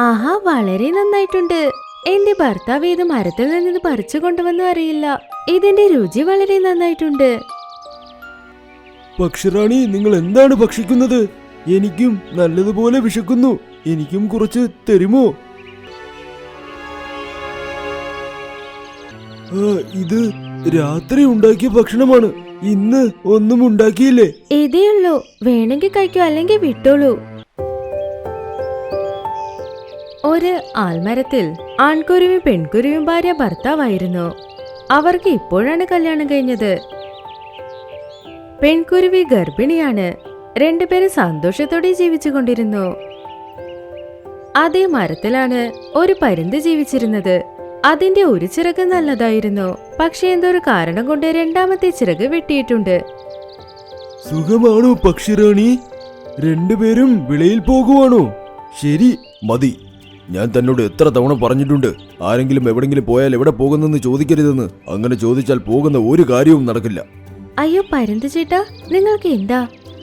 ആഹാ, വളരെ നന്നായിട്ടുണ്ട്. എന്റെ ഭർത്താവ് ഇത് മരത്തിൽ നിന്ന് പറിച്ചു കൊണ്ടുവന്നു അറിയില്ല. ഇതിന്റെ രുചി വളരെ നന്നായിട്ടുണ്ട്. പക്ഷിറാണി, നിങ്ങൾ എന്താണ് ഭക്ഷിക്കുന്നത്? എനിക്കും നല്ലതുപോലെ വിശക്കുന്നു. എനിക്കും കുറച്ച് തരുമോ? ഇത് രാത്രി ഉണ്ടാക്കിയ ഭക്ഷണമാണ്. ഇന്ന് ഒന്നും ഉണ്ടാക്കിയില്ലേ? ഇതേ ഉള്ളൂ, വേണമെങ്കിൽ കഴിക്കൂ, അല്ലെങ്കിൽ വിട്ടോളൂ. ഒരു ആൽമരത്തിൽ ആൺകുരുവിയും പെൺകുരുവിയും ഭാര്യ ഭർത്താവായിരുന്നു. അവർക്ക് ഇപ്പോഴാണ് കല്യാണം കഴിഞ്ഞത്. പെൺകുരുവി ഗർഭിണിയാണ്. രണ്ടുപേരും സന്തോഷത്തോടെ ജീവിച്ചുകൊണ്ടിരുന്നു. അതേ മരത്തിലാണ് ഒരു പരുന്ത് ജീവിച്ചിരുന്നത്. അതിന്റെ ഒരു ചിറക് നല്ലതായിരുന്നു. പക്ഷെ എന്തോ ഒരു കാരണം കൊണ്ട് രണ്ടാമത്തെ ചിറക് വെട്ടിയിട്ടുണ്ട്. സുഖമാണോ പക്ഷിറാണി? രണ്ടുപേരും വിളയിൽ പോകുവാണോ? ശരി, മതി. ഞാൻ തന്നോട് എത്ര തവണ പറഞ്ഞിട്ടുണ്ട്, ആരെങ്കിലും എവിടെങ്കിലും പോയാൽ എവിടെ പോകുന്നെന്ന് ചോദിക്കരുതെന്ന്. അങ്ങനെ ചോദിച്ചാൽ പോകുന്ന ഒരു കാര്യവും നടക്കില്ല. അയ്യോ പരുന്ത് ചേട്ടാ, നിങ്ങൾക്ക് എന്താ?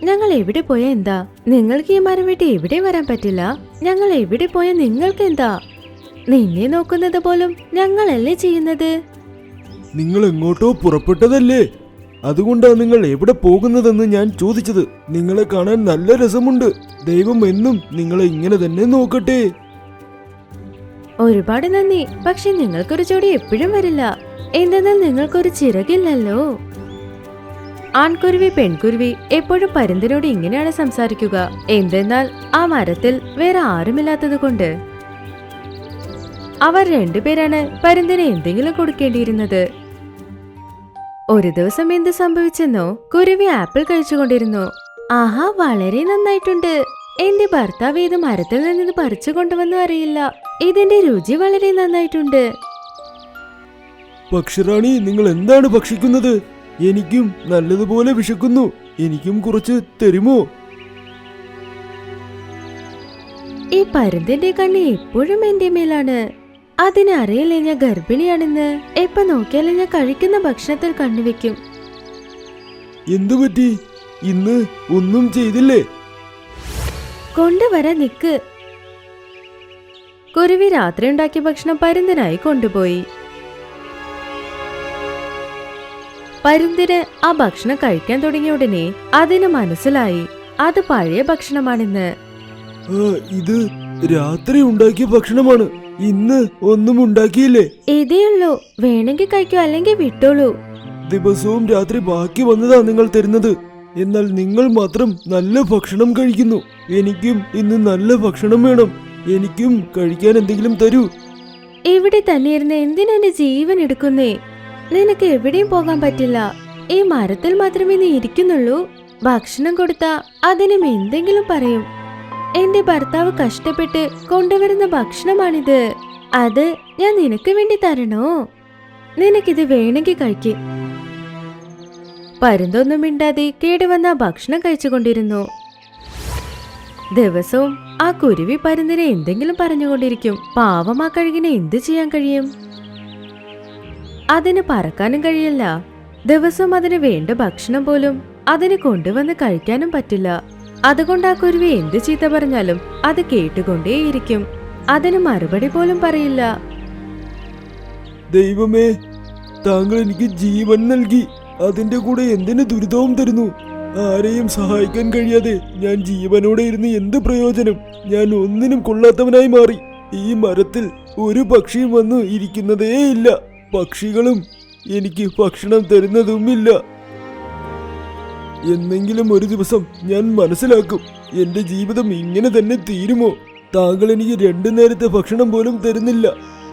ഞങ്ങൾ എവിടെ പോയാ എന്താ? നിങ്ങൾക്ക് ഈ മരം വെട്ടി എവിടെ വരാൻ പറ്റില്ല. ഞങ്ങൾ എവിടെ പോയാ നിങ്ങൾക്ക് എന്താ? നിന്നെ നോക്കുന്നത് പോലും ഞങ്ങളല്ലേ ചെയ്യുന്നത്. നിങ്ങൾ എങ്ങോട്ടോ പുറപ്പെട്ടതല്ലേ? അതുകൊണ്ടാണ് നിങ്ങൾ എവിടെ പോകുന്നതെന്ന് ഞാൻ ചോദിച്ചത്. നിങ്ങളെ കാണാൻ നല്ല രസമുണ്ട്. ദൈവം എന്നും നിങ്ങളെ ഇങ്ങനെ തന്നെ നോക്കട്ടെ. ഒരുപാട് നന്ദി. പക്ഷെ നിങ്ങൾക്കൊരു ജോഡി എപ്പോഴും വരില്ല. എന്തെന്നാൽ നിങ്ങൾക്കൊരു ചിറകില്ലല്ലോ. ആൺകുരുവി പെൺകുരുവി എപ്പോഴും പരുന്തിനോട് ഇങ്ങനെയാണ് സംസാരിക്കുക. എന്തെന്നാൽ ആ മരത്തിൽ വേറെ ആരുമില്ലാത്തത് കൊണ്ട്. അവർ രണ്ടുപേരാണ് പരുന്തിന് എന്തെങ്കിലും കൊടുക്കേണ്ടിയിരുന്നത്. ഒരു ദിവസം എന്ത് സംഭവിച്ചെന്നോ, കുരുവി ആപ്പിൾ കഴിച്ചുകൊണ്ടിരുന്നു. ആഹാ, വളരെ നന്നായിട്ടുണ്ട്. എന്റെ ഭർത്താവ് ഇത് മരത്തിൽ നിന്ന് പറിച്ചു കൊണ്ടുവന്നു അറിയില്ല. ഇതിന്റെ രുചി വളരെ നന്നായിട്ടുണ്ട്. പക്ഷിറാണി, നിങ്ങൾ എന്താണ് ഭക്ഷിക്കുന്നത്? എനിക്കും നല്ലതുപോലെ വിശക്കുന്നു. എനിക്കും കുറച്ച് തരുമോ? ഈ പരുന്തിന്റെ കണ്ണ് എപ്പോഴും എന്റെ മേലാണ്. അതിനറിയില്ലേ ഞാൻ ഗർഭിണിയാണെന്ന്. എപ്പോ നോക്കിയാലും ഞാൻ കഴിക്കുന്ന ഭക്ഷണത്തിൽ കണ്ണുവെക്കും. എന്തുപറ്റി? ഇന്ന് ഒന്നും ചെയ്തില്ലേ? കൊണ്ടുവരാൻ നിക്ക്. കുരുവി രാത്രി ഉണ്ടാക്കിയ ഭക്ഷണം പരുന്തിനായി കൊണ്ടുപോയി. പരുന്തിന് ആ ഭക്ഷണം കഴിക്കാൻ തുടങ്ങിയ ഉടനെ അതിന് മനസ്സിലായി അത് പഴയ ഭക്ഷണമാണെന്ന്. ഇത് രാത്രി ഉണ്ടാക്കിയ ഭക്ഷണമാണ്. ഇന്ന് ഒന്നും ഉണ്ടാക്കിയില്ലേ? ഇതേ ഉള്ളൂ, വേണമെങ്കിൽ കഴിക്കൂ, അല്ലെങ്കിൽ വിട്ടോളൂ. ദിവസവും രാത്രി ബാക്കി വന്നതാ നിങ്ങൾ തരുന്നത്. എന്നാൽ നിങ്ങൾ മാത്രം നല്ല ഭക്ഷണം കഴിക്കുന്നു. എനിക്കും ഇന്ന് നല്ല ഭക്ഷണം വേണം. എനിക്കും കഴിക്കാൻ എന്തെങ്കിലും തരൂ. ഇവിടെ തന്നെ ഇരുന്ന് എന്തിനാ എന്റെ ജീവൻ എടുക്കുന്നേ? നിനക്ക് എവിടെയും പോകാൻ പറ്റില്ല. ഈ മരത്തിൽ മാത്രമേ നീ ഇരിക്കുന്നുള്ളൂ. ഭക്ഷണം കൊടുത്താ അതിനും എന്തെങ്കിലും പറയും. എന്റെ ഭർത്താവ് കഷ്ടപ്പെട്ട് കൊണ്ടുവരുന്ന ഭക്ഷണമാണിത്. അത് ഞാൻ നിനക്ക് വേണ്ടി തരണോ? നിനക്കിത് വേണമെങ്കിൽ കഴിക്ക്. പരുന്തൊന്നും മിണ്ടാതെ കേടുവന്ന ഭക്ഷണം കഴിച്ചുകൊണ്ടിരുന്നു. ദിവസവും ആ കുരുവി പരുന്തിനെ എന്തെങ്കിലും പറഞ്ഞുകൊണ്ടിരിക്കും. പാവം ആ കഴുകിനെ എന്ത് ചെയ്യാൻ കഴിയും? അതിന് പറക്കാനും കഴിയില്ല. ദിവസവും അതിന് വേണ്ട ഭക്ഷണം പോലും അതിന് കൊണ്ടുവന്ന് കഴിക്കാനും പറ്റില്ല. അതുകൊണ്ട് ആ കുരുവി എന്ത് ചീത്ത പറഞ്ഞാലും അത് കേട്ടുകൊണ്ടേയിരിക്കും. അതിന് മറുപടി പോലും പറയില്ല. ദൈവമേ, താങ്കൾ എനിക്ക് ജീവൻ നൽകി. അതിന്റെ കൂടെ എന്തിനു ദുരിതവും തരുന്നു? ആരെയും സഹായിക്കാൻ കഴിയാതെ ഞാൻ ജീവനോടെ ഇരുന്ന് എന്ത് പ്രയോജനം? ഞാൻ ഒന്നിനും കൊള്ളാത്തവനായി മാറി. ഈ മരത്തിൽ ഒരു പക്ഷിയും വന്ന് ഇരിക്കുന്നതേ ഇല്ല. പക്ഷികളും എനിക്ക് ഭക്ഷണം തരുന്നതുമില്ല. എന്നെങ്കിലും ഒരു ദിവസം ഞാൻ മനസ്സിലാക്കും, എന്റെ ജീവിതം ഇങ്ങനെ തന്നെ തീരുമോ? താങ്കൾ എനിക്ക് 2 നേരത്തെ ഭക്ഷണം പോലും തരുന്നില്ല.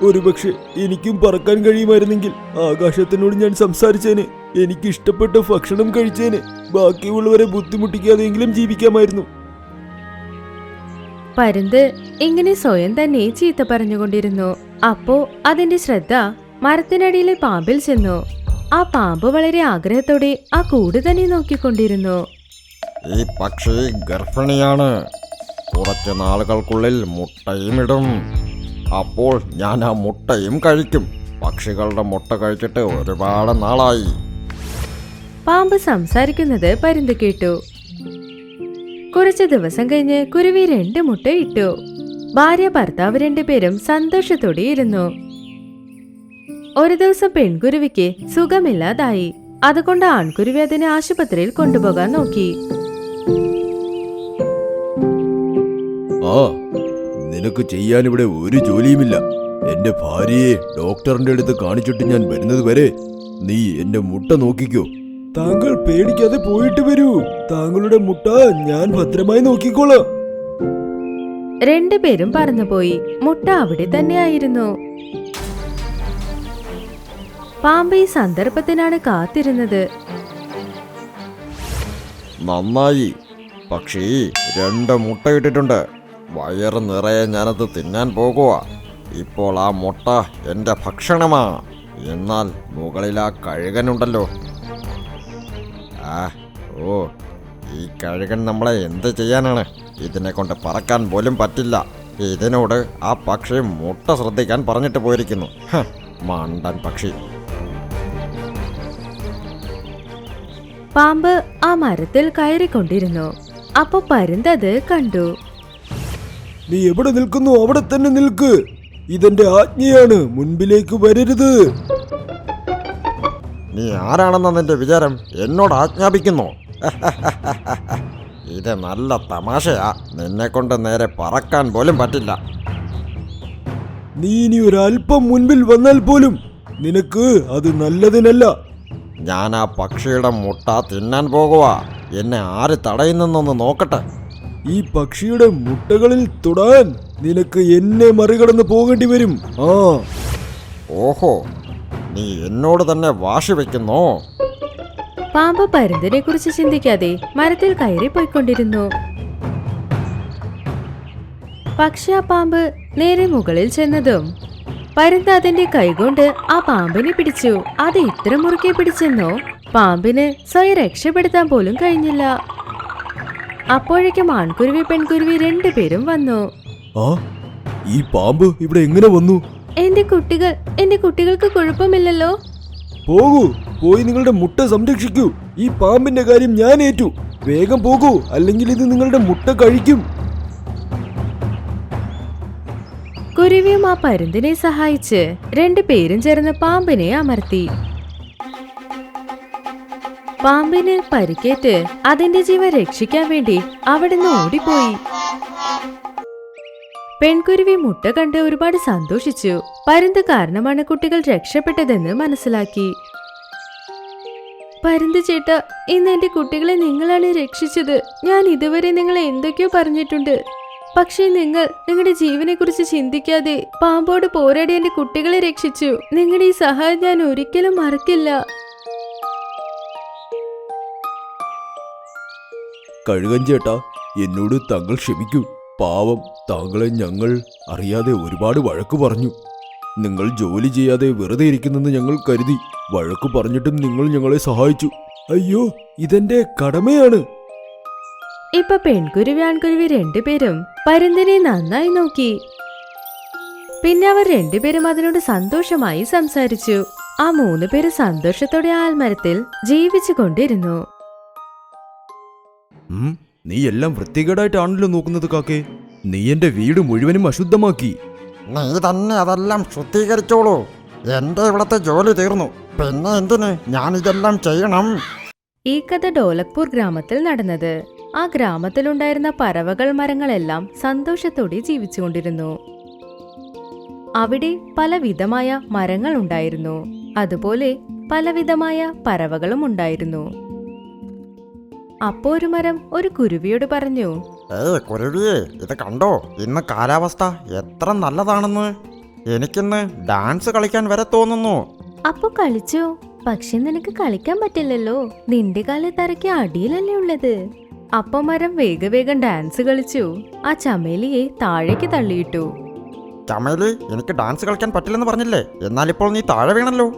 ഒരുപക്ഷെ എനിക്കും പറക്കാൻ കഴിയുമായിരുന്നെങ്കിൽ ആകാശത്തിനോട് ഞാൻ സംസാരിച്ചേനെ. എനിക്കിഷ്ടപ്പെട്ട ഭക്ഷണം കഴിച്ചേനെ. ബാക്കിയുള്ളവരെ ബുദ്ധിമുട്ടിക്കാതെയെങ്കിലും ജീവിക്കാമായിരുന്നു. പരുന്ത് ഇങ്ങനെ സ്വയം തന്നെ ചീത്ത പറഞ്ഞുകൊണ്ടിരുന്നു. അപ്പോ അതിന്റെ ശ്രദ്ധ മരത്തിനടിയിലെ പാമ്പിൽ ചെന്നു. ആ പാമ്പ് വളരെ ആഗ്രഹത്തോടെ ആ കൂട് തന്നെ നോക്കിക്കൊണ്ടിരുന്നു. ഈ പക്ഷി ഗർഭിണിയാണ്. കുറച്ച് നാളുകൾക്കുള്ളിൽ മുട്ടയും ഇടും. അപ്പോൾ ഞാൻ ആ മുട്ടയും കഴിക്കും. പക്ഷികളുടെ മുട്ട കഴിച്ചിട്ട് ഒരുപാട് നാളായി. പാമ്പ് സംസാരിക്കുന്നത് പരുന്ത് കേട്ടു. കുറച്ച് ദിവസം കഴിഞ്ഞ് കുരുവി 2 മുട്ട ഇട്ടു. ഭാര്യ ഭർത്താവ് രണ്ടുപേരും സന്തോഷത്തോടെ ഇരുന്നു. ഒരു ദിവസം പെൺകുരുവിക്ക് സുഖമില്ലാതായി. അതുകൊണ്ട് ആൺകുരുവി അതിനെ ആശുപത്രിയിൽ കൊണ്ടുപോകാൻ നോക്കി. ആ, നിനക്ക് ചെയ്യാനിവിടെ ഒരു ജോലിയുമില്ല. എന്റെ ഭാര്യയെ ഡോക്ടറിന്റെ അടുത്ത് കാണിച്ചിട്ട് ഞാൻ വരുന്നത് വരെ നീ എന്റെ മുട്ട നോക്കിക്കോ. താങ്കൾ പേടിക്കാതെ പോയിട്ട് വരൂ. താങ്കളുടെ മുട്ട ഞാൻ ഭദ്രമായി നോക്കിക്കോളാം. രണ്ടുപേരും പറന്നുപോയി. മുട്ട അവിടെ തന്നെയായിരുന്നു. പാമ്പ് ഈ സന്ദർഭത്തിനാണ് കാത്തിരുന്നത്. നന്നായി, പക്ഷേ 2 മുട്ട ഇട്ടിട്ടുണ്ട്. വയറ് നിറയെ ഞാനത് തിന്നാൻ പോകുക. ഇപ്പോൾ ആ മുട്ട എൻ്റെ ഭക്ഷണമാ. എന്നാൽ മുകളിൽ ആ കഴുകനുണ്ടല്ലോ. ഈ കഴുകൻ നമ്മളെ എന്ത് ചെയ്യാനാണ്? ഇതിനെ കൊണ്ട് പറക്കാൻ പോലും പറ്റില്ല. ഇതിനോട് ആ പക്ഷി മുട്ട ശ്രദ്ധിക്കാൻ പറഞ്ഞിട്ട് പോയിരിക്കുന്നു. മണ്ടൻ പക്ഷി. പാമ്പ് ആ മരത്തിൽ കയറിക്കൊണ്ടിരുന്നു. അപ്പൊ പരുന്തത് കണ്ടു. നീ എവിടെ നിൽക്കുന്നു അവിടെ തന്നെ നിൽക്ക്. ഇതെന്റെ ആജ്ഞയാണ്, മുൻപിലേക്ക് വരരുത്. നീ ആരാണെന്ന നിന്റെ വിചാരം? എന്നോട് ആജ്ഞാപിക്കുന്നു? ഇത് നല്ല തമാശയാ. നിന്നെ കൊണ്ട് നേരെ പറക്കാൻ പോലും പറ്റില്ല. നീ ഇനി ഒരല്പം മുൻപിൽ വന്നാൽ പോലും നിനക്ക് അത് നല്ലതിനല്ല. ഞാൻ ആ പക്ഷിയുടെ മുട്ട തിന്നാൻ പോകുക. എന്നെ ആര് തടയുന്നെന്നൊന്ന് നോക്കട്ടെ. ഈ പക്ഷിയുടെ മുട്ടകളിൽ തൊടാൻ നിനക്ക് എന്നെ മറികടന്ന് പോകേണ്ടി വരും. ഓഹോ, നീ എന്നോട് തന്നെ വാശി വെക്കുന്നോ? പാമ്പ് പരുന്തിനെ കുറിച്ച് ചിന്തിക്കാതെ മരത്തിൽ കയറി പോയിക്കൊണ്ടിരുന്നു. പക്ഷെ ആ പാമ്പ് നേരെ മുകളിൽ ചെന്നതും പരുന്ത് അതിന്റെ കൈകൊണ്ട് ആ പാമ്പിനെ പിടിച്ചു. അത് ഇത്ര മുറുക്കെ പിടിച്ചെന്നോ പാമ്പിന് സ്വയം രക്ഷപ്പെടുത്താൻ പോലും കഴിഞ്ഞില്ല. അപ്പോഴേക്കും ആൺകുരുവി പെൺകുരുവി രണ്ടുപേരും വന്നു. ഈ പാമ്പ് ഇവിടെ എങ്ങനെ വന്നു? എന്റെ കുട്ടികൾക്ക് കുഴപ്പമില്ലല്ലോ. പോകൂ, പോയി നിങ്ങളുടെ മുട്ട സംരക്ഷിക്കൂ. ഈ പാമ്പിന്റെ കാര്യം ഞാൻ ഏറ്റു. വേഗം പോകൂ, അല്ലെങ്കിൽ ഇത് നിങ്ങളുടെ മുട്ട കഴിക്കും. കുരുവിയും ആ പരുന്തിനെ സഹായിച്ച് രണ്ടുപേരും ചേർന്ന് പാമ്പിനെ അമർത്തി. പാമ്പിന് പരിക്കേറ്റ് അതിന്റെ ജീവൻ രക്ഷിക്കാൻ വേണ്ടി അവിടുന്ന് ഓടിപ്പോയി. പെൺകുരുവി മുട്ട കണ്ട് ഒരുപാട് സന്തോഷിച്ചു. പരുന്ത് കാരണമാണ് കുട്ടികൾ രക്ഷപ്പെട്ടതെന്ന് മനസ്സിലാക്കി. പരുന്ത് ചേട്ടാ, ഇന്ന് എന്റെ കുട്ടികളെ നിങ്ങളാണ് രക്ഷിച്ചത്. ഞാൻ ഇതുവരെ നിങ്ങളെ എന്തൊക്കെയോ പറഞ്ഞിട്ടുണ്ട്. പക്ഷേ നിങ്ങളുടെ ജീവനെ കുറിച്ച് ചിന്തിക്കാതെ പാമ്പോട് പോരാടി എന്റെ കുട്ടികളെ രക്ഷിച്ചു. നിങ്ങളുടെ ഈ സഹായം ഞാൻ ഒരിക്കലും മറക്കില്ല. കഴുകൻ ചേട്ടാ, എന്നോട് താങ്കൾ ക്ഷമിക്കൂ. പാവം, താങ്കളെ ഞങ്ങൾ അറിയാതെ ഒരുപാട് വഴക്കു പറഞ്ഞു. നിങ്ങൾ ജോലി ചെയ്യാതെ വെറുതെ ഇരിക്കുന്നെന്ന് ഞങ്ങൾ കരുതി. വഴക്കു പറഞ്ഞിട്ടും നിങ്ങൾ ഞങ്ങളെ സഹായിച്ചു. അയ്യോ, ഇതെന്റെ കടമയാണ്. ഇപ്പൊ പെൺകുരുവി ആൺകുരുവി രണ്ടുപേരും പരുന്തിനെ നന്നായി നോക്കി. പിന്നെ അവർ രണ്ടുപേരും അതിനോട് സന്തോഷമായി സംസാരിച്ചു. ആ 3 പേര് സന്തോഷത്തോടെ ആൽമരത്തിൽ ജീവിച്ചു കൊണ്ടിരുന്നു. നീ എല്ലാം വൃത്തികേടായിട്ടാണല്ലോ നോക്കുന്നത് കാക്കേ. നീ എന്റെ വീട് മുഴുവനും അശുദ്ധമാക്കി. നീ തന്നെ അതെല്ലാം ശുദ്ധീകരിച്ചോളൂ. എന്റെ ഇവിടത്തെ ജോലി തീർന്നു. പിന്നെ എന്തിന് ഞാനിതെല്ലാം ചെയ്യണം? ഈ കഥ ഡോലക്പൂർ ഗ്രാമത്തിൽ നടന്നത്. ആ ഗ്രാമത്തിലുണ്ടായിരുന്ന പറവകൾ മരങ്ങളെല്ലാം സന്തോഷത്തോടെ ജീവിച്ചുകൊണ്ടിരുന്നു. അവിടെ പലവിധമായ മരങ്ങൾ ഉണ്ടായിരുന്നു. അതുപോലെ പലവിധമായ പറവകളും ഉണ്ടായിരുന്നു. അപ്പോ ഒരു മരം ഒരു കുരുവിയോട് പറഞ്ഞു, കുരുവിയെ, ഇത് കണ്ടോ? ഇന്ന് കാലാവസ്ഥ എത്ര നല്ലതാണെന്ന്. എനിക്കിന്ന് ഡാൻസ് കളിക്കാൻ വരെ തോന്നുന്നു. അപ്പൊ കളിച്ചോ? പക്ഷെ നിനക്ക് കളിക്കാൻ പറ്റില്ലല്ലോ. നിന്റെ കാല് തറയ്ക്ക് അടിയിലല്ലേ ഉള്ളത്. അപ്പൊ മരം വേഗം ഡാൻസ് കളിച്ചു. ആ ചമേലിയെ താഴേക്ക് തള്ളിയിട്ടു. ചമേലി, എനിക്ക് ഡാൻസ് കളിക്കാൻ പറ്റില്ലെന്ന് പറഞ്ഞില്ലേ? എന്നാലിപ്പോൾ നീ താഴെ വീണല്ലോ.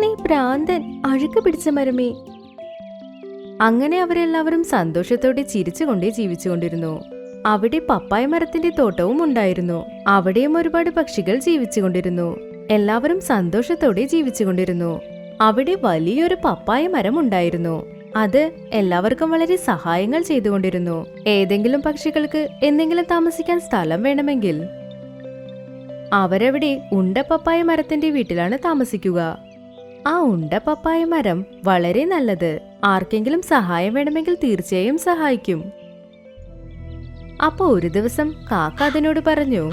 നീ ഭ്രാന്തൻ, അഴുക്ക് പിടിച്ച മരമേ. അങ്ങനെ അവരെല്ലാവരും സന്തോഷത്തോടെ ചിരിച്ചുകൊണ്ടേ ജീവിച്ചുകൊണ്ടിരുന്നു. അവിടെ പപ്പായ മരത്തിന്റെ തോട്ടവും ഉണ്ടായിരുന്നു. അവിടെയും ഒരുപാട് പക്ഷികൾ ജീവിച്ചുകൊണ്ടിരുന്നു. എല്ലാവരും സന്തോഷത്തോടെ ജീവിച്ചുകൊണ്ടിരുന്നു. അവിടെ വലിയൊരു പപ്പായ മരം ഉണ്ടായിരുന്നു. അത് എല്ലാവർക്കും വളരെ സഹായങ്ങൾ ചെയ്തുകൊണ്ടിരുന്നു. ഏതെങ്കിലും പക്ഷികൾക്ക് എന്തെങ്കിലും താമസിക്കാൻ സ്ഥലം വേണമെങ്കിൽ അവരവിടെ ഉണ്ട പപ്പായ മരത്തിന്റെ വീട്ടിലാണ് താമസിക്കുക. ആ ഉണ്ട പപ്പായ മരം വളരെ നല്ലത്. ആർക്കെങ്കിലും സഹായം വേണമെങ്കിൽ തീർച്ചയായും സഹായിക്കും. അപ്പൊ ഒരു ദിവസം കാക്ക അതിനോട് പറഞ്ഞു,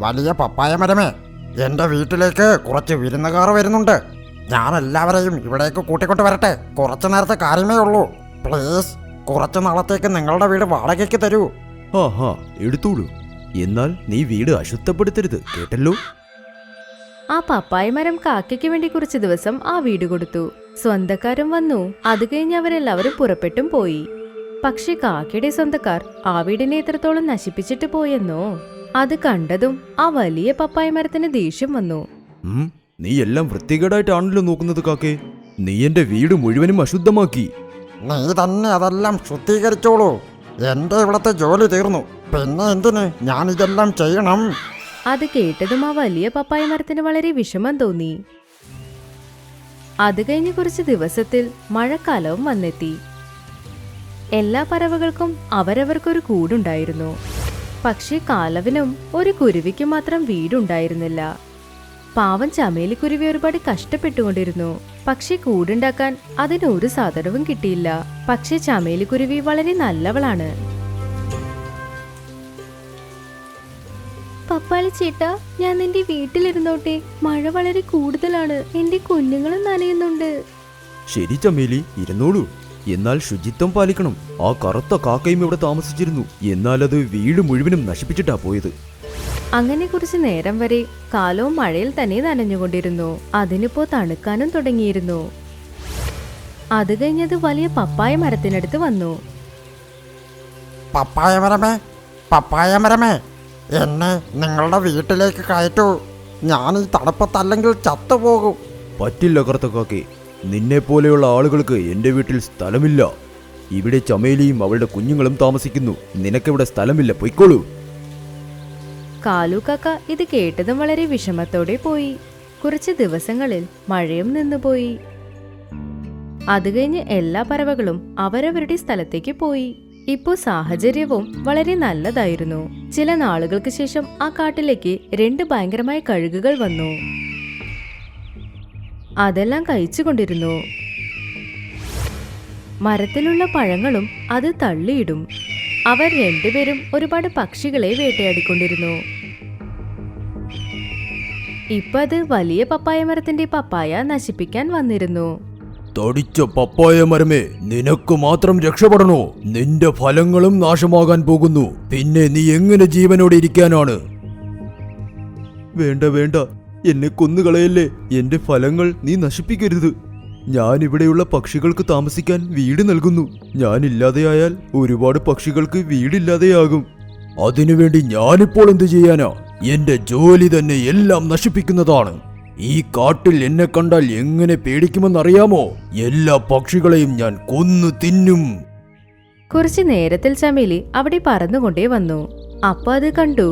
വലിയ പപ്പായ മരമേ, എന്റെ വീട്ടിലേക്ക് കുറച്ച് വിരുന്നുകാർ വരുന്നുണ്ട്. ഞാൻ എല്ലാവരെയും ഇവിടേക്ക് കൂട്ടിക്കൊണ്ട് വരട്ടെ. കുറച്ചു നേരത്തെ കാര്യമേ ഉള്ളൂ. പ്ലീസ്, കുറച്ചു നാളത്തേക്ക് നിങ്ങളുടെ വീട് വാടകയ്ക്ക് തരൂ. ആഹാ, എടുത്തോളൂ. എന്നാൽ നീ വീട് അശുദ്ധപ്പെടുത്തരുത്, കേട്ടല്ലോ. ആ പപ്പായ മരം കാക്കയ്ക്ക് വേണ്ടി കുറച്ചു ദിവസം ആ വീട് കൊടുത്തു. സ്വന്തക്കാരും വന്നു. അത് കഴിഞ്ഞ് അവരെല്ലാവരും പുറപ്പെട്ടും പോയി. പക്ഷെ കാക്കയുടെ സ്വന്തക്കാർ ആ വീടിനെ എത്രത്തോളം നശിപ്പിച്ചിട്ട് പോയെന്നോ. അത് കണ്ടതും ആ വലിയ പപ്പായ മരത്തിന് ദേഷ്യം വന്നു. നീ എല്ലാം വൃത്തികേടായിട്ടാണല്ലോ നോക്കുന്നത് കാക്കേ. നീ എന്റെ വീട് മുഴുവനും അശുദ്ധമാക്കി. നീ തന്നെ അതെല്ലാം ശുദ്ധീകരിച്ചോളൂ. എന്റെ ഇവിടത്തെ ജോലി തീർന്നു. പിന്നെ എന്തിന് ഞാൻ ഇതെല്ലാം ചെയ്യണം? അത് കേട്ടതും ആ വലിയ പപ്പായ മരത്തിന് വളരെ വിഷമം തോന്നി. അത് കഴിഞ്ഞ് കുറച്ച് ദിവസത്തിൽ മഴക്കാലവും വന്നെത്തി. എല്ലാ പറവകൾക്കും അവരവർക്കൊരു കൂടുണ്ടായിരുന്നു. പക്ഷേ കാലവിനും ഒരു കുരുവിക്ക് മാത്രം വീടുണ്ടായിരുന്നില്ല. പാവം ചമേലിക്കുരുവി ഒരുപാട് കഷ്ടപ്പെട്ടുകൊണ്ടിരുന്നു. പക്ഷെ കൂടുണ്ടാക്കാൻ അതിന് ഒരു സാധനവും കിട്ടിയില്ല. പക്ഷെ ചമേലിക്കുരുവി വളരെ നല്ലവളാണ്. പപ്പാളി ചേട്ടാ, ഞാൻ നിന്റെ വീട്ടിലിരുന്നോട്ടെ. മഴ വളരെ കൂടുതലാണ്. എന്റെ കുഞ്ഞുങ്ങളും നനയുന്നുണ്ട്. ശരി ചമേലി, ഇരുന്നോളൂ. എന്നാൽ ശുചിത്വം പാലിക്കണം. ആ കറുത്ത കാക്കയും ഇവിടെ താമസിച്ചിരുന്നു. എന്നാൽ അത് വീട് മുഴുവനും നശിപ്പിച്ചിട്ടാ പോയത്. അങ്ങനെ കുറച്ചു നേരം വരെ കാലവും മഴയിൽ തന്നെ നനഞ്ഞുകൊണ്ടിരുന്നു. അതിനിപ്പോ തണുക്കാനും തുടങ്ങിയിരുന്നു. അത് കഴിഞ്ഞത് വലിയ പപ്പായ മരത്തിനടുത്ത് വന്നു. പപ്പായ മരമേ, പപ്പായ മരമേ, എന്നെ നിങ്ങളുടെ വീട്ടിലേക്ക് കയറ്റൂ. ഞാൻ ഈ തണുപ്പത്തല്ലെങ്കിൽ ചത്തുപോകും. പറ്റില്ല കറുത്ത കാക്കേ. നിന്നെ പോലെയുള്ള ആളുകൾക്ക് എന്റെ വീട്ടിൽ സ്ഥലമില്ല. ഇവിടെ ചമേലിയും അവളുടെ കുഞ്ഞുങ്ങളും താമസിക്കുന്നു. നിനക്കിവിടെ സ്ഥലമില്ല, പൊയ്ക്കോളൂ. കാലു കാക്ക ഇത് കേട്ടതും വളരെ വിഷമത്തോടെ പോയി. കുറച്ച് ദിവസങ്ങളിൽ മഴയും നിന്നുപോയി. അത് കഴിഞ്ഞ് എല്ലാ പറവകളും അവരവരുടെ സ്ഥലത്തേക്ക് പോയി. ഇപ്പോ സാഹചര്യവും വളരെ നല്ലതായിരുന്നു. ചില നാളുകൾക്ക് ശേഷം ആ കാട്ടിലേക്ക് 2 ഭയങ്കരമായ കഴുകുകൾ വന്നു. അതെല്ലാം കഴിച്ചുകൊണ്ടിരുന്നു. മരത്തിലുള്ള പഴങ്ങളും അത് തള്ളിയിടും. അവർ രണ്ടുപേരും ഒരുപാട് പക്ഷികളെ വേട്ടയാടിക്കൊണ്ടിരുന്നു. ഇപ്പൊ അത് വലിയ പപ്പായ മരത്തിന്റെ പപ്പായ നശിപ്പിക്കാൻ വന്നിരുന്നു. തടിച്ച പപ്പായ മരമേ, നിനക്ക് മാത്രം രക്ഷപ്പെടണോ? നിന്റെ ഫലങ്ങളും നാശമാകാൻ പോകുന്നു. പിന്നെ നീ എങ്ങനെ ജീവനോടെ ഇരിക്കാനാണ്? വേണ്ട വേണ്ട, എന്നെ കൊന്നുകളയല്ലേ. എന്റെ ഫലങ്ങൾ നീ നശിപ്പിക്കരുത്. ഞാൻ ഇവിടെയുള്ള പക്ഷികൾക്ക് താമസിക്കാൻ വീട് നൽകുന്നു. ഞാനില്ലാതെയായാൽ ഒരുപാട് പക്ഷികൾക്ക് വീടില്ലാതെയാകും. അതിനുവേണ്ടി ഞാനിപ്പോൾ എന്ത് ചെയ്യാനാ? എന്റെ ജോലി തന്നെ എല്ലാം നശിപ്പിക്കുന്നതാണ്. ഈ കാട്ടിൽ എന്നെ കണ്ടാൽ എങ്ങനെ പേടിക്കുമെന്നറിയാമോ? എല്ലാ പക്ഷികളെയും ഞാൻ കൊന്നു തിന്നും. കുറച്ചു നേരത്തിൽ ചമേലി അവിടെ പറന്നുകൊണ്ടേ വന്നു. അപ്പൊ അത് കണ്ടു.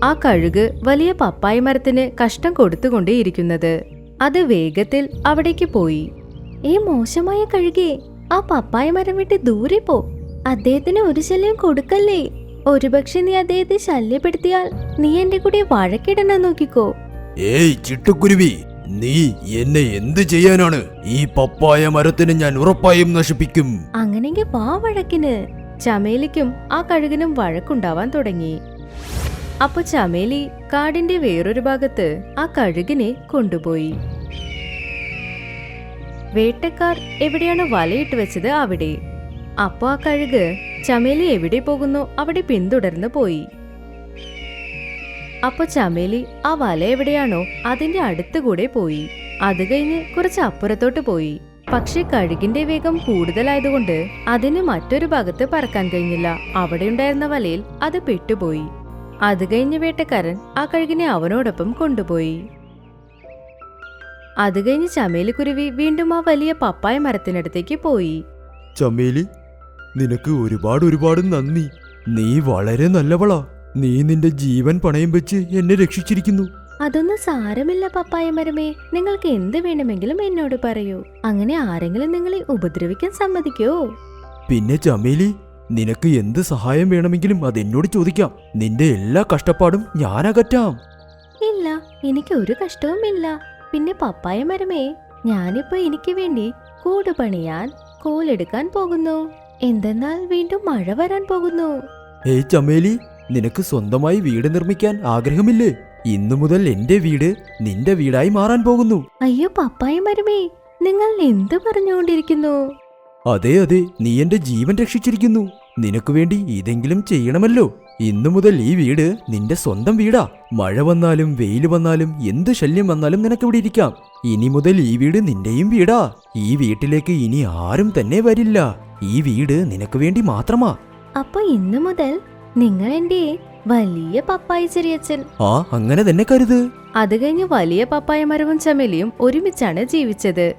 ആ കഴുക് വലിയ പപ്പായ മരത്തിന് കഷ്ടം കൊടുത്തുകൊണ്ടേയിരിക്കുന്നത്. അത് വേഗത്തിൽ അവിടേക്ക് പോയി. ഈ മോശമായ കഴുകേ, ആ പപ്പായ മരം വിട്ട് ദൂരെ പോ. അദ്ദേഹത്തിന് ഒരു ശല്യം കൊടുക്കല്ലേ. ഒരുപക്ഷെ നീ അദ്ദേഹത്തെ ശല്യപ്പെടുത്തിയാൽ നീ എന്റെ കൂടെ വഴക്കിടണം നോക്കിക്കോ. ഏയ് ചിട്ടുക്കുരുവി, നീ എന്നെ എന്ത് ചെയ്യാനാണ്? ഈ പപ്പായ മരത്തിന് ഞാൻ ഉറപ്പായും നശിപ്പിക്കും. അങ്ങനെങ്കിൽ വാ വഴക്കിന്. ചമേലിക്കും ആ കഴുകിനും വഴക്കുണ്ടാവാൻ തുടങ്ങി. അപ്പൊ ചമേലി കാടിന്റെ വേറൊരു ഭാഗത്ത് ആ കഴുകിനെ കൊണ്ടുപോയി. വേട്ടക്കാർ എവിടെയാണ് വലയിട്ട് വെച്ചത് അവിടെ. അപ്പൊ ആ കഴുക് ചമേലി എവിടെ പോകുന്നു അവിടെ പിന്തുടർന്ന് പോയി. അപ്പൊ ചമേലി ആ വല എവിടെയാണോ അതിന്റെ അടുത്തുകൂടെ പോയി. അത് കഴിഞ്ഞ് കുറച്ച് അപ്പുറത്തോട്ട് പോയി. പക്ഷെ കഴുകിന്റെ വേഗം കൂടുതലായതുകൊണ്ട് അതിന് മറ്റൊരു ഭാഗത്ത് പറക്കാൻ കഴിഞ്ഞില്ല. അവിടെ ഉണ്ടായിരുന്ന വലയിൽ അത് പെട്ടുപോയി. അത് കഴിഞ്ഞ് വേട്ടക്കാരൻ ആ കഴുകിനെ അവനോടൊപ്പം കൊണ്ടുപോയി. അത് കഴിഞ്ഞ് ചമേലിക്കുരുവി വീണ്ടും ആ വലിയ പപ്പായ മരത്തിനടുത്തേക്ക് പോയി. ചമേലി, നിനക്ക് ഒരുപാട് നന്ദി. നീ വളരെ നല്ലവളാ. നീ നിന്റെ ജീവൻ പണയം വെച്ച് എന്നെ രക്ഷിച്ചിരിക്കുന്നു. അതൊന്നും സാരമില്ല പപ്പായ മരമേ, നിങ്ങൾക്ക് എന്ത് വേണമെങ്കിലും എന്നോട് പറയൂ. അങ്ങനെ ആരെങ്കിലും നിങ്ങളെ ഉപദ്രവിക്കാൻ സമ്മതിക്കോ? പിന്നെ ചമേലി, നിനക്ക് എന്ത് സഹായം വേണമെങ്കിലും അതെന്നോട് ചോദിക്കാം. നിന്റെ എല്ലാ കഷ്ടപ്പാടും ഞാൻ അകറ്റാം. ഇല്ല, എനിക്ക് ഒരു കഷ്ടവും ഇല്ല. പിന്നെ പപ്പായ മരമേ, ഞാനിപ്പോ എനിക്ക് വേണ്ടി കൂട് പണിയാൻ കോലെടുക്കാൻ പോകുന്നു. എന്തെന്നാൽ വീണ്ടും മഴ വരാൻ പോകുന്നു. ഏയ് ചമേലി, നിനക്ക് സ്വന്തമായി വീട് നിർമ്മിക്കാൻ ആഗ്രഹമില്ലേ? ഇന്നു മുതൽ എന്റെ വീട് നിന്റെ വീടായി മാറാൻ പോകുന്നു. അയ്യോ പപ്പായ മരമേ, നിങ്ങൾ എന്ത് പറഞ്ഞുകൊണ്ടിരിക്കുന്നു? അതെ അതെ, നീ എന്റെ ജീവൻ രക്ഷിച്ചിരിക്കുന്നു. നിനക്ക് വേണ്ടി ഇതെങ്കിലും ചെയ്യണമല്ലോ. ഇന്നു മുതൽ ഈ വീട് നിന്റെ സ്വന്തം വീടാ. മഴ വന്നാലും വെയിൽ വന്നാലും എന്ത് ശല്യം വന്നാലും നിനക്കിവിടെ ഇരിക്കാം. ഇനി മുതൽ ഈ വീട് നിന്റെയും വീടാ. ഈ വീട്ടിലേക്ക് ഇനി ആരും തന്നെ വരില്ല. ഈ വീട് നിനക്ക് വേണ്ടി മാത്രമാ. അപ്പൊ ഇന്നു മുതൽ നിങ്ങൾ എന്റെ വലിയ പപ്പായ ചെറിയച്ഛൻ. ആ, അങ്ങനെ തന്നെ കരുത്. അത് കഴിഞ്ഞ് വലിയ പപ്പായ മരവും ചമേലിയും ഒരുമിച്ചാണ് ജീവിച്ചത്.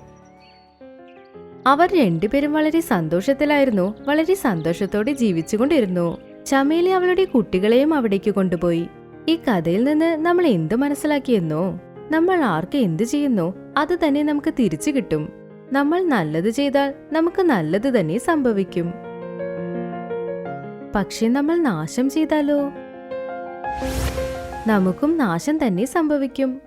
അവർ രണ്ടുപേരും വളരെ സന്തോഷത്തിലായിരുന്നു, വളരെ സന്തോഷത്തോടെ ജീവിച്ചുകൊണ്ടിരുന്നു. ചമേലി അവളുടെ കുട്ടികളെയും അവിടേക്ക് കൊണ്ടുപോയി. ഈ കഥയിൽ നിന്ന് നമ്മൾ എന്ത് മനസ്സിലാക്കിയെന്നോ? നമ്മൾ ആർക്ക് എന്ത് ചെയ്യുന്നോ അത് തന്നെ നമുക്ക് തിരിച്ചു കിട്ടും. നമ്മൾ നല്ലത് ചെയ്താൽ നമുക്ക് നല്ലത് തന്നെ സംഭവിക്കും. പക്ഷെ നമ്മൾ നാശം ചെയ്താലോ? നമുക്കും നാശം തന്നെ സംഭവിക്കും.